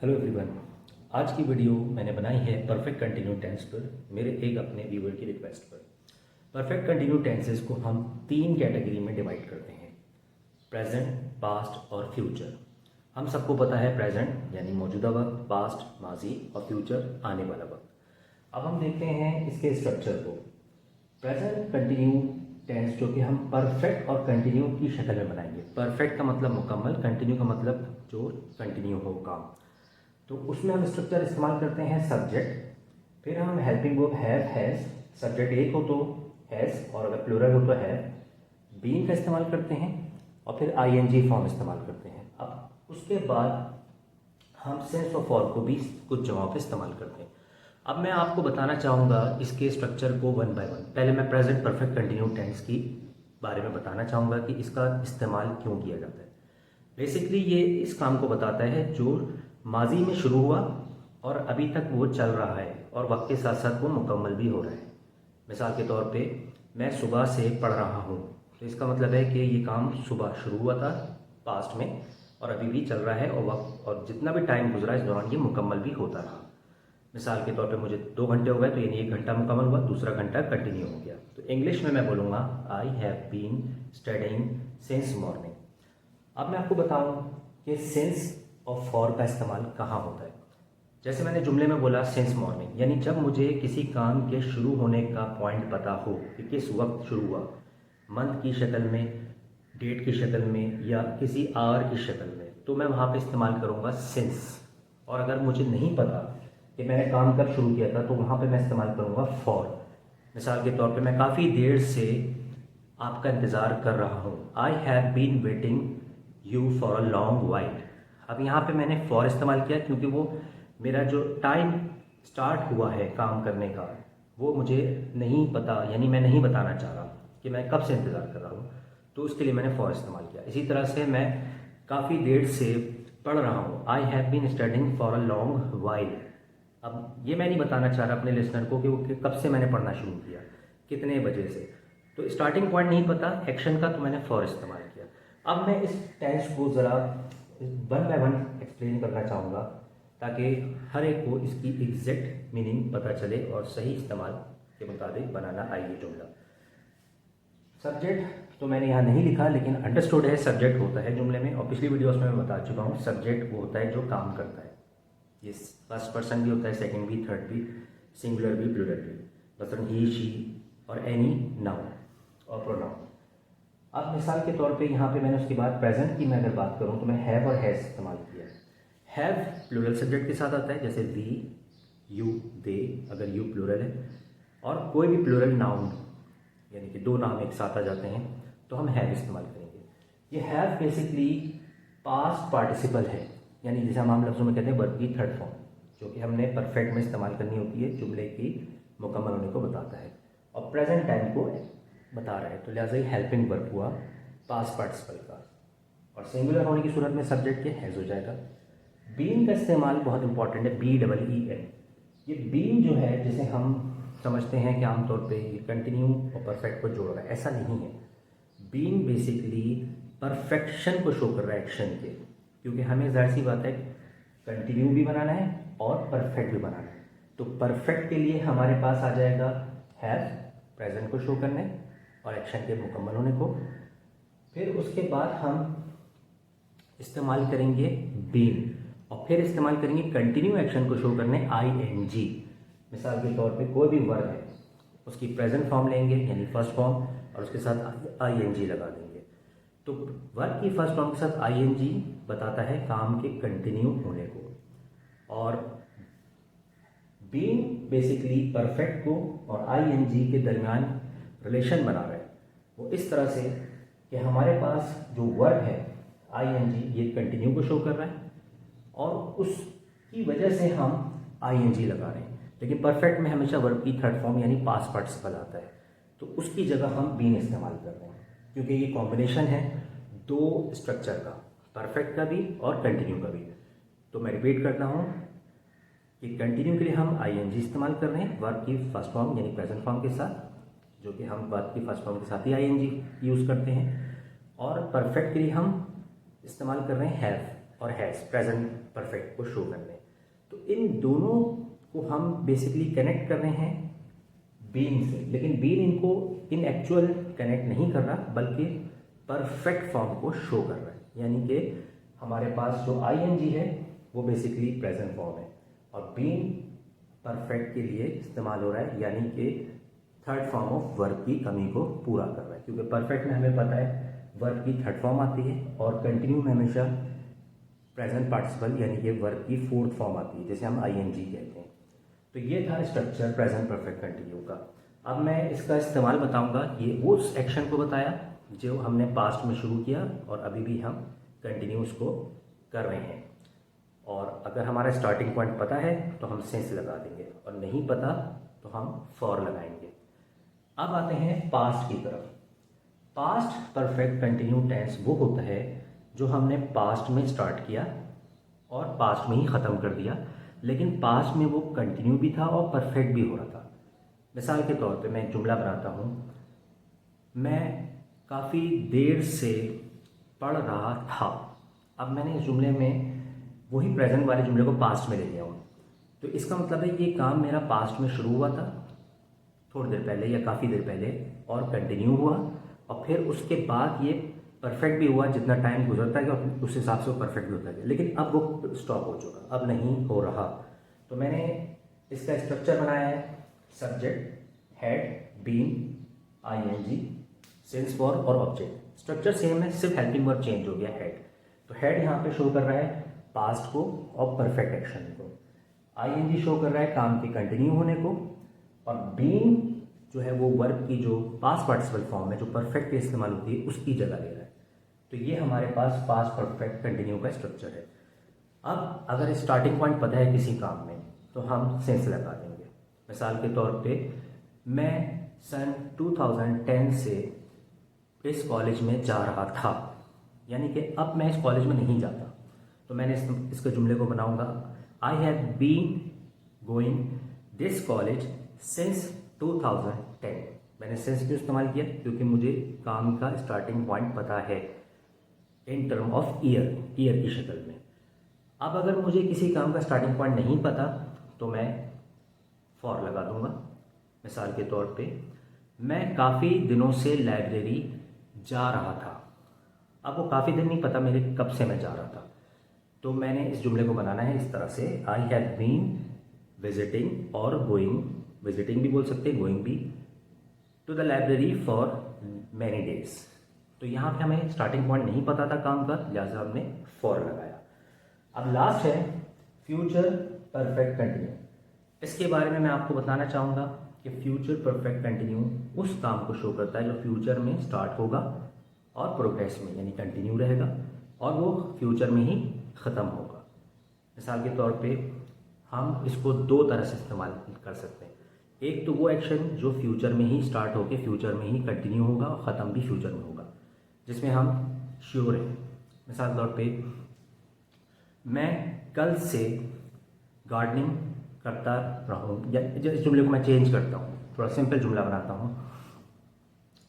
Hello everyone. आज की video मैंने बनाई है परफेक्ट कंटिन्यू टेंस पर, मेरे एक अपने व्यूअर की रिक्वेस्ट पर। परफेक्ट कंटिन्यू टेंसेस को हम तीन कैटेगरी में डिवाइड करते हैं, प्रेजेंट, पास्ट और फ्यूचर। हम सबको पता है प्रेजेंट यानी मौजूदा वक्त, पास्ट माजी और फ्यूचर आने वाला वक्त। अब हम देखते हैं इसके स्ट्रक्चर को। प्रेजेंट कंटिन्यू टेंस जो कि हम परफेक्ट और कंटिन्यू की शक्ल में बनाएंगे। परफेक्ट का मतलब मुकम्मल, कंटिन्यू का मतलब जो कंटिन्यू हो काम। तो उसमें हम स्ट्रक्चर इस्तेमाल करते हैं सब्जेक्ट, फिर हम helping verb have has, subject एक हो तो हैज़ और अगर प्लूरल हो तो हैव, बीइंग का इस्तेमाल करते हैं और फिर आईएनजी फॉर्म इस्तेमाल करते हैं। अब उसके बाद हम सेंस ऑफ फॉर को भी कुछ जगहों पे इस्तेमाल करते हैं। अब मैं आपको बताना चाहूँगा इसके स्ट्रक्चर को वन बाय वन। पहले मैं प्रेजेंट परफेक्ट कंटिन्यू टेंस की बारे में बताना चाहूँगा कि इसका इस्तेमाल क्यों किया जाता है। बेसिकली ये इस काम को बताता है जो माजी में शुरू हुआ और अभी तक वो चल रहा है और वक्त के साथ साथ वो मुकम्मल भी हो रहा है। मिसाल के तौर पे मैं सुबह से पढ़ रहा हूँ, तो इसका मतलब है कि ये काम सुबह शुरू हुआ था पास्ट में और अभी भी चल रहा है और वक्त और जितना भी टाइम गुजरा इस दौरान ये मुकम्मल भी होता रहा। मिसाल के तौर पे मुझे 2 घंटे हो गए तो यानी 1 घंटा मुकम्मल हुआ, दूसरा घंटा कंटिन्यू हो गया। तो इंग्लिश में मैं बोलूँगा I have been studying since morning. अब मैं आपको बताऊं कि सिंस और फॉर का इस्तेमाल कहाँ होता है। जैसे मैंने जुमले में बोला सिंस मॉर्निंग, यानी जब मुझे किसी काम के शुरू होने का पॉइंट पता हो कि किस वक्त शुरू हुआ, मंथ की शक्ल में, डेट की शक्ल में या किसी आवर की शक्ल में, तो मैं वहाँ पे इस्तेमाल करूँगा सिंस। और अगर मुझे नहीं पता कि मैंने काम कब शुरू किया था तो वहाँ पे मैं इस्तेमाल करूँगा फॉर। मिसाल के तौर पे मैं काफ़ी देर से आपका इंतज़ार कर रहा हूँ, I have been waiting you for a long while. अब यहाँ पे मैंने फॉर इस्तेमाल किया क्योंकि वो मेरा जो टाइम स्टार्ट हुआ है काम करने का वो मुझे नहीं पता, यानी मैं नहीं बताना चाह रहा कि मैं कब से इंतज़ार कर रहा हूँ, तो उसके लिए मैंने फॉर इस्तेमाल किया। इसी तरह से मैं काफ़ी देर से पढ़ रहा हूँ, I have been studying for a long while. अब ये मैं नहीं बताना चाह रहा अपने लिसनर को कि वो कब से मैंने पढ़ना शुरू किया, कितने बजे से। तो स्टार्टिंग पॉइंट नहीं पता एक्शन का, तो मैंने फॉर इस्तेमाल किया। अब मैं इस टेंस को ज़रा वन बाय वन एक्सप्लेन करना चाहूँगा ताकि हर एक को इसकी एग्जैक्ट मीनिंग पता चले और सही इस्तेमाल के मुताबिक बनाना आए ये जुमला। सब्जेक्ट तो मैंने यहाँ नहीं लिखा, लेकिन अंडरस्टूड है सब्जेक्ट होता है जुमले में, और पिछली वीडियोस में मैं बता चुका हूँ सब्जेक्ट वो होता है जो काम करता है। ये फर्स्ट पर्सन भी होता है, सेकंड भी, थर्ड भी, सिंगुलर भी, प्लूरल भी, मतलब ही, शी और एनी नाउन और प्रोनाउन। अब मिसाल के तौर पे यहाँ पे मैंने उसके बाद प्रेजेंट की मैं अगर बात करूँ तो मैं हैव और हैज़ इस्तेमाल किया। हैव प्लूरल सब्जेक्ट के साथ आता है, जैसे वी, यू, दे, अगर यू प्लूरल है, और कोई भी प्लूरल नाउन यानी कि दो नाम एक साथ आ जाते हैं तो हम हैव इस्तेमाल करेंगे। ये हैव बेसिकली पास्ट पार्टिसिपल है, यानी जैसे हम आम लफ्ज़ों में कहते हैं वर्ब की थर्ड फॉर्म, जो कि हमने परफेक्ट में इस्तेमाल करनी होती है, जुमले की मुकम्मल होने को बताता है और प्रेजेंट टाइम को बता रहा है। तो लिहाजा ये हेल्पिंग वर्ब हुआ पास्ट पार्टिसिपल का, और सिंगुलर होने की सूरत में सब्जेक्ट के हैज़ हो जाएगा। बीइंग का इस्तेमाल बहुत इंपॉर्टेंट है, BEEN। ये बीइंग जो है जिसे हम समझते हैं कि आमतौर पे ये कंटिन्यू और परफेक्ट को जोड़ रहा है, ऐसा नहीं है। बीइंग बेसिकली परफेक्शन को शो कर रहा है एक्शन के, क्योंकि हमें जाहिर सी बात है कंटिन्यू भी बनाना है और परफेक्ट भी बनाना है। तो परफेक्ट के लिए हमारे पास आ जाएगा हैव, प्रेजेंट को शो करने और एक्शन के मुकम्मल होने को। फिर उसके बाद हम इस्तेमाल करेंगे बीइंग, और फिर इस्तेमाल करेंगे कंटिन्यू एक्शन को शो करने ING। मिसाल के तौर पे कोई भी वर्ब है उसकी प्रेजेंट फॉर्म लेंगे यानी फर्स्ट फॉर्म और उसके साथ ING लगा देंगे। तो वर्ब की फर्स्ट फॉर्म के साथ ING बताता है काम के कंटिन्यू होने को, और बीइंग बेसिकली परफेक्ट को और ING के दरमियान रिलेशन बना रहा है। वो इस तरह से कि हमारे पास जो वर्ब है ING ये कंटिन्यू को शो कर रहा है और उसकी वजह से हम ING लगा रहे हैं, लेकिन परफेक्ट में हमेशा वर्ब की थर्ड फॉर्म यानी पास्ट पार्टिसिपल आता है, तो उसकी जगह हम बीन इस्तेमाल कर रहे हैं, क्योंकि ये कॉम्बिनेशन है दो स्ट्रक्चर का, परफेक्ट का भी और कंटिन्यू का भी। तो मैं रिपीट करता हूँ कि कंटिन्यू के लिए हम ING इस्तेमाल कर रहे हैं वर्ब की फर्स्ट फॉर्म यानी प्रेजेंट फॉर्म के साथ, जो कि हम वर्ब की फर्स्ट फॉर्म के साथ ही ING यूज़ करते हैं, और परफेक्ट के लिए हम इस्तेमाल कर रहे हैं हैव, और हैज़ प्रेजेंट परफेक्ट को शो करने। तो इन दोनों को हम बेसिकली कनेक्ट कर रहे हैं बीन से, लेकिन बीन इनको इन एक्चुअल कनेक्ट नहीं कर रहा बल्कि परफेक्ट फॉर्म को शो कर रहा है। यानी कि हमारे पास जो आईएनजी है वो बेसिकली प्रेजेंट फॉर्म है और बीन परफेक्ट के लिए इस्तेमाल हो रहा है, यानी कि थर्ड फॉर्म ऑफ वर्ब की कमी को पूरा कर रहा है। क्योंकि परफेक्ट में हमें पता है वर्ब की थर्ड फॉर्म आती है और कंटिन्यू में हमेशा प्रेजेंट पार्टिसिपल यानी कि वर्ब की फोर्थ फॉर्म आती है, जैसे हम आईएनजी कहते हैं। तो ये था स्ट्रक्चर प्रेजेंट परफेक्ट कंटिन्यू का। अब मैं इसका इस्तेमाल बताऊंगा। ये उस एक्शन को बताया जो हमने पास्ट में शुरू किया और अभी भी हम कंटिन्यू उसको कर रहे हैं। और अगर हमारा स्टार्टिंग पॉइंट पता है तो हम सिंस लगा देंगे और नहीं पता तो हम फॉर लगाएंगे। अब आते हैं पास्ट की तरफ। पास्ट परफेक्ट कंटिन्यू टेंस वो होता है जो हमने पास्ट में स्टार्ट किया और पास्ट में ही ख़त्म कर दिया, लेकिन पास्ट में वो कंटिन्यू भी था और परफेक्ट भी हो रहा था। मिसाल के तौर पे मैं एक जुमला बनाता हूँ, मैं काफ़ी देर से पढ़ रहा था। अब मैंने इस जुमले में वही प्रेजेंट वाले जुमले को पास्ट में ले लिया हूँ, तो इसका मतलब है ये काम मेरा पास्ट में शुरू हुआ था थोड़ी देर पहले या काफ़ी देर पहले और कंटिन्यू हुआ और फिर उसके बाद ये परफेक्ट भी हुआ। जितना टाइम गुजरता गया उस हिसाब से वो परफेक्ट भी होता गया, लेकिन अब वो स्टॉप हो चुका, अब नहीं हो रहा। तो मैंने इसका स्ट्रक्चर बनाया है, subject, head, been, I N G, since, for और ऑब्जेक्ट। स्ट्रक्चर सेम है, सिर्फ हेल्पिंग वर्ब चेंज हो गया हेड। तो हेड यहाँ पे शो कर रहा है पास्ट को और परफेक्ट एक्शन को, आईएनजी शो कर रहा है काम के कंटिन्यू होने को और बीन जो है वो वर्ब की जो पास्ट पार्टिसिपल फॉर्म है जो परफेक्ट इस्तेमाल होती है उसकी जगह ले रहा है। तो ये हमारे पास पास्ट परफेक्ट कंटिन्यू का स्ट्रक्चर है। अब अगर स्टार्टिंग पॉइंट पता है किसी काम में तो हम सेंस लगा देंगे। मिसाल के तौर पे मैं सन 2010 से इस कॉलेज में जा रहा था, यानी कि अब मैं इस कॉलेज में नहीं जाता। तो मैंने इसके जुमले को बनाऊंगा, I have been going this college since 2010। मैंने सिंस क्यों इस्तेमाल किया? क्योंकि मुझे काम का स्टार्टिंग पॉइंट पता है इन टर्म ऑफ ईयर की शक्ल में। अब अगर मुझे किसी काम का स्टार्टिंग पॉइंट नहीं पता तो मैं फॉर लगा दूंगा। मिसाल के तौर पे मैं काफ़ी दिनों से लाइब्रेरी जा रहा था। अब वो काफ़ी दिन नहीं पता मेरे कब से मैं जा रहा था, तो मैंने इस जुमले को बनाना है इस तरह से, आई हैव बीन विजिटिंग और गोइंग, विजिटिंग भी बोल सकते हैं गोइंग भी, to the library for many days. तो यहाँ पे हमें स्टार्टिंग पॉइंट नहीं पता था काम का, लिहाजा हमने फॉर लगाया। अब लास्ट है फ्यूचर परफेक्ट कंटिन्यू। इसके बारे में मैं आपको बताना चाहूँगा कि फ्यूचर परफेक्ट कंटिन्यू उस काम को शो करता है जो फ्यूचर में स्टार्ट होगा और प्रोग्रेस में यानी कंटिन्यू रहेगा और वो फ्यूचर में ही ख़त्म होगा। मिसाल के तौर पे हम इसको दो तरह से इस्तेमाल कर सकते हैं। एक तो वो एक्शन जो फ्यूचर में ही स्टार्ट होकर फ्यूचर में ही कंटिन्यू होगा और ख़त्म भी फ्यूचर में होगा, जिसमें हम श्योर हैं। मिसाल के तौर पे मैं कल से गार्डनिंग करता रहूँ, या इस जुमले को मैं चेंज करता हूँ, थोड़ा सिंपल जुमला बनाता हूँ,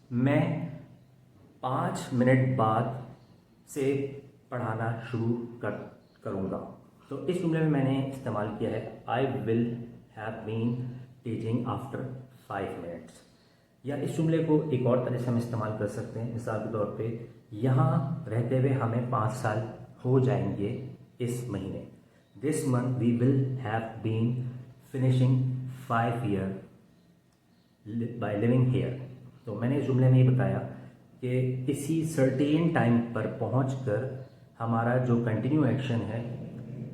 मैं 5 मिनट बाद से पढ़ाना शुरू करूँगा। तो इस जुमले में मैंने इस्तेमाल किया है I will have been teaching after 5 minutes. या इस जुमले को एक और तरह से हम इस्तेमाल कर सकते हैं। मिसाल के तौर पे यहाँ रहते हुए हमें 5 साल हो जाएंगे इस महीने, this month we will have been finishing 5 year by living here. तो मैंने इस जुमले में ये बताया कि किसी सर्टेन टाइम पर पहुंचकर हमारा जो कंटिन्यू एक्शन है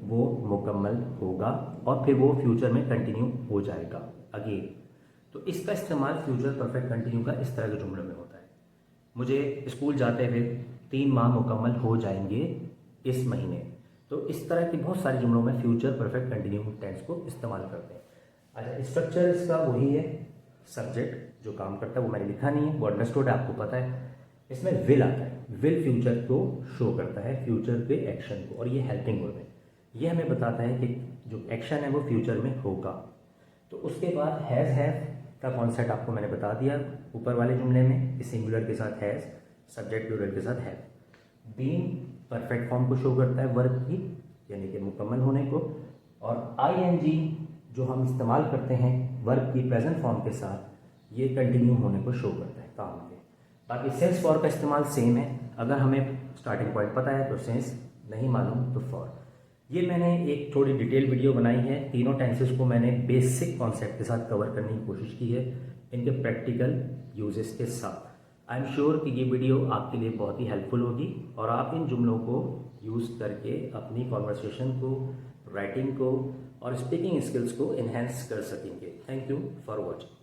वो मुकम्मल होगा और फिर वो फ्यूचर में कंटिन्यू हो जाएगा अगेन। तो इसका इस्तेमाल फ्यूचर परफेक्ट कंटिन्यू का इस तरह के जुमलों में होता है, मुझे स्कूल जाते हुए 3 माह मुकम्मल हो जाएंगे इस महीने। तो इस तरह के बहुत सारे जुमलों में फ्यूचर परफेक्ट कंटिन्यू टेंस को इस्तेमाल करते हैं। अच्छा, स्ट्रक्चर इसका वही है, सब्जेक्ट जो काम करता है वो मैंने लिखा नहीं है, वो अंडरस्टूड है, आपको पता है। इसमें विल आता है, विल फ्यूचर को शो करता है, फ्यूचर के एक्शन को, और ये हेल्पिंग वर्ब है। ये हमें बताता है कि जो एक्शन है वो फ्यूचर में होगा। तो उसके बाद हैज़ हैव का कॉन्सेप्ट आपको मैंने बता दिया ऊपर वाले जुमले में, सिंगुलर के साथ हैज़, सब्जेक्ट प्लूरल के साथ हैव। बीन परफेक्ट फॉर्म को शो करता है वर्ब की, यानी कि मुकम्मल होने को, और आईएनजी जो हम इस्तेमाल करते हैं वर्ब की प्रेजेंट फॉर्म के साथ, ये कंटिन्यू होने को शो करता है काम के। बाकी सेंस फॉर का इस्तेमाल सेम है, अगर हमें स्टार्टिंग पॉइंट पता है तो सेंस, नहीं मालूम तो फॉर। ये मैंने एक थोड़ी डिटेल वीडियो बनाई है, तीनों टेंसेस को मैंने बेसिक कॉन्सेप्ट के साथ कवर करने की कोशिश की है, इनके प्रैक्टिकल यूजेस के साथ। आई एम श्योर कि ये वीडियो आपके लिए बहुत ही हेल्पफुल होगी और आप इन जुमलों को यूज़ करके अपनी कॉन्वर्सेशन को, राइटिंग को और स्पीकिंग स्किल्स को इन्हेंस कर सकेंगे। Thank you for watching.